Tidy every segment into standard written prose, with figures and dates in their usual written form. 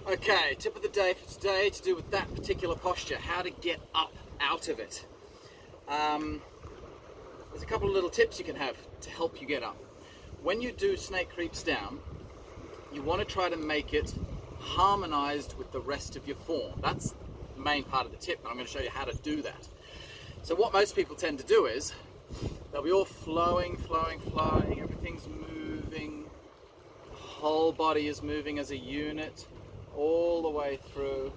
Okay, tip of the day for today to do with that particular posture, how to get up out of it. There's a couple of little tips you can have to help you get up. When you do snake creeps down, you want to try to make it harmonized with the rest of your form. That's the main part of the tip, and I'm going to show you how to do that. So what most people tend to do is, they'll be all flowing, everything's moving, the whole body is moving as a unit, all the way through,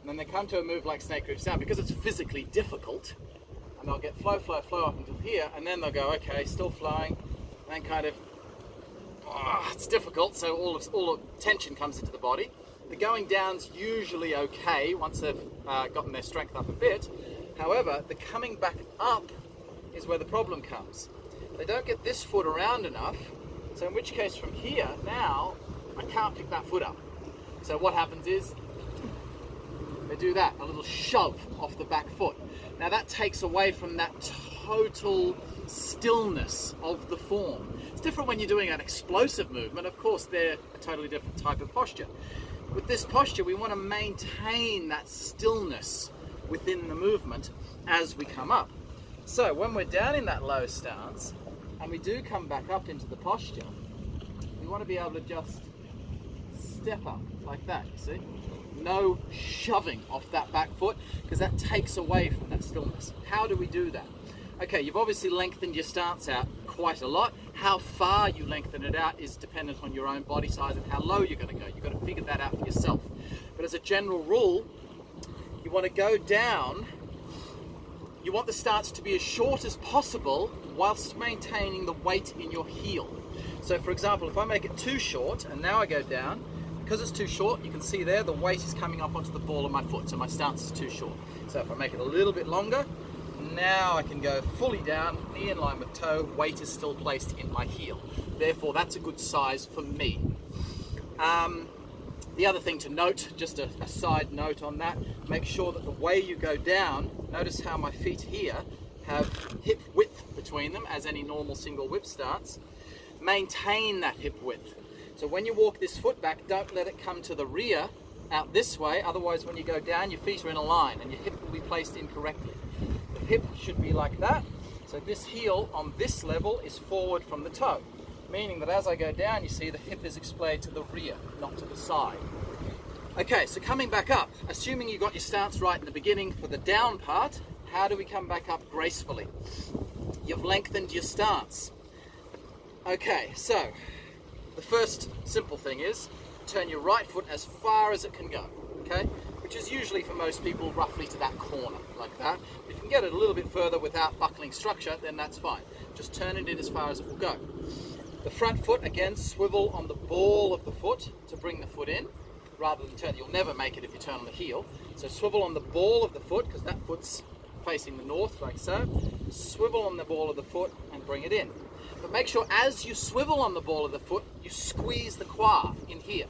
and then they come to a move like snake creeps down because it's physically difficult, and they'll get flow up until here, and then they'll go, okay, still flowing, and then kind of, it's difficult, so all the tension comes into the body. The going down's usually okay once they've gotten their strength up a bit. However, the coming back up is where the problem comes. They don't get this foot around enough, so in which case from here, now, I can't pick that foot up. So what happens is, they do that, a little shove off the back foot. Now that takes away from that total stillness of the form. It's different when you're doing an explosive movement. Of course, they're a totally different type of posture. With this posture, we want to maintain that stillness within the movement as we come up. So when we're down in that low stance, and we do come back up into the posture, we want to be able to just step up like that, you see? No shoving off that back foot, because that takes away from that stillness. How do we do that? Okay, you've obviously lengthened your stance out quite a lot. How far you lengthen it out is dependent on your own body size and how low you're going to go. You've got to figure that out for yourself. But as a general rule, you want to go down, you want the stance to be as short as possible whilst maintaining the weight in your heel. So for example, if I make it too short and now I go down, because it's too short, you can see there the weight is coming up onto the ball of my foot, so my stance is too short. So if I make it a little bit longer, now I can go fully down, knee in line with toe, weight is still placed in my heel. Therefore, that's a good size for me. The other thing to note, just a side note on that, make sure that the way you go down, notice how my feet here have hip width between them, as any normal single whip stance. Maintain that hip width. So when you walk this foot back, don't let it come to the rear out this way, otherwise when you go down, your feet are in a line and your hip will be placed incorrectly. The hip should be like that, so this heel on this level is forward from the toe, meaning that as I go down, you see the hip is displayed to the rear, not to the side. Okay, so coming back up, assuming you got your stance right in the beginning for the down part, how do we come back up gracefully? You've lengthened your stance. Okay, so the first simple thing is turn your right foot as far as it can go, okay? Which is usually for most people roughly to that corner, like that. If you can get it a little bit further without buckling structure, then that's fine. Just turn it in as far as it will go. The front foot, again, swivel on the ball of the foot to bring the foot in, rather than turn. You'll never make it if you turn on the heel. So swivel on the ball of the foot, because that foot's facing the north, like so. Swivel on the ball of the foot and bring it in. But make sure as you swivel on the ball of the foot, you squeeze the quad in here.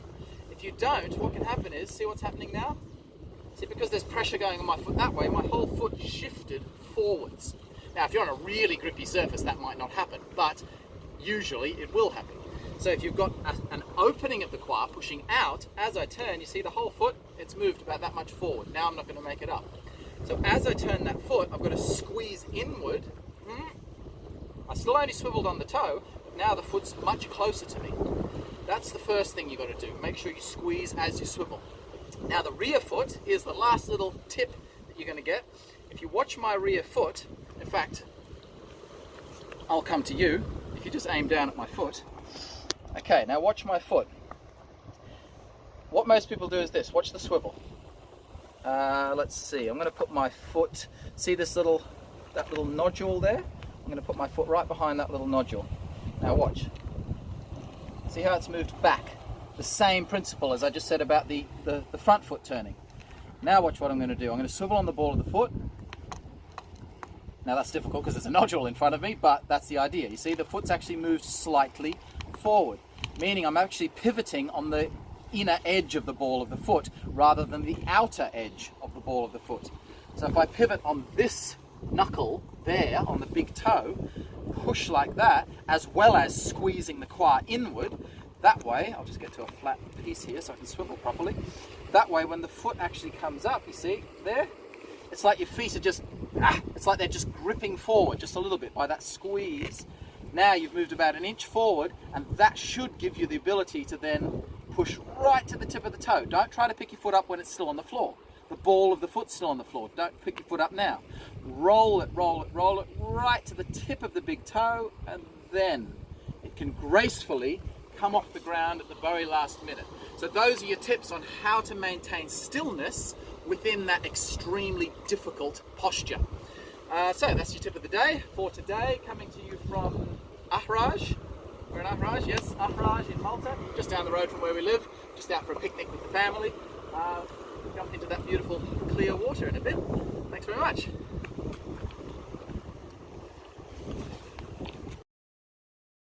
If you don't, what can happen is, see what's happening now? See, because there's pressure going on my foot that way, my whole foot shifted forwards. Now, if you're on a really grippy surface, that might not happen, but usually it will happen. So if you've got an opening of the quad pushing out, as I turn, you see the whole foot, it's moved about that much forward. Now I'm not going to make it up. So as I turn that foot, I've got to squeeze inward. I still only swiveled on the toe, but now the foot's much closer to me. That's the first thing you've got to do. Make sure you squeeze as you swivel. Now the rear foot is the last little tip that you're going to get. If you watch my rear foot, in fact, I'll come to you. If you just aim down at my foot. Okay, now watch my foot. What most people do is this. Watch the swivel. Let's see. I'm going to put my foot. See this that little nodule there? I'm going to put my foot right behind that little nodule. Now watch. See how it's moved back? The same principle as I just said about the front foot turning. Now watch what I'm going to do. I'm going to swivel on the ball of the foot. Now that's difficult because there's a nodule in front of me, but that's the idea. You see the foot's actually moved slightly forward, meaning I'm actually pivoting on the inner edge of the ball of the foot rather than the outer edge of the ball of the foot. So if I pivot on this knuckle there on the big toe, push like that, as well as squeezing the quad inward, that way, I'll just get to a flat piece here so I can swivel properly. That way when the foot actually comes up, you see, there, it's like your feet are just, it's like they're just gripping forward just a little bit by that squeeze. Now you've moved about an inch forward, and that should give you the ability to then push right to the tip of the toe. Don't try to pick your foot up when it's still on the floor. The ball of the foot's still on the floor. Don't pick your foot up now. Roll it, roll it, roll it right to the tip of the big toe, and then it can gracefully come off the ground at the very last minute. So those are your tips on how to maintain stillness within that extremely difficult posture. So that's your tip of the day for today, coming to you from Ahraj. We're in Ahraj, yes, Ahraj in Malta, just down the road from where we live, just out for a picnic with the family. We'll jump into that beautiful clear water in a bit. Thanks very much.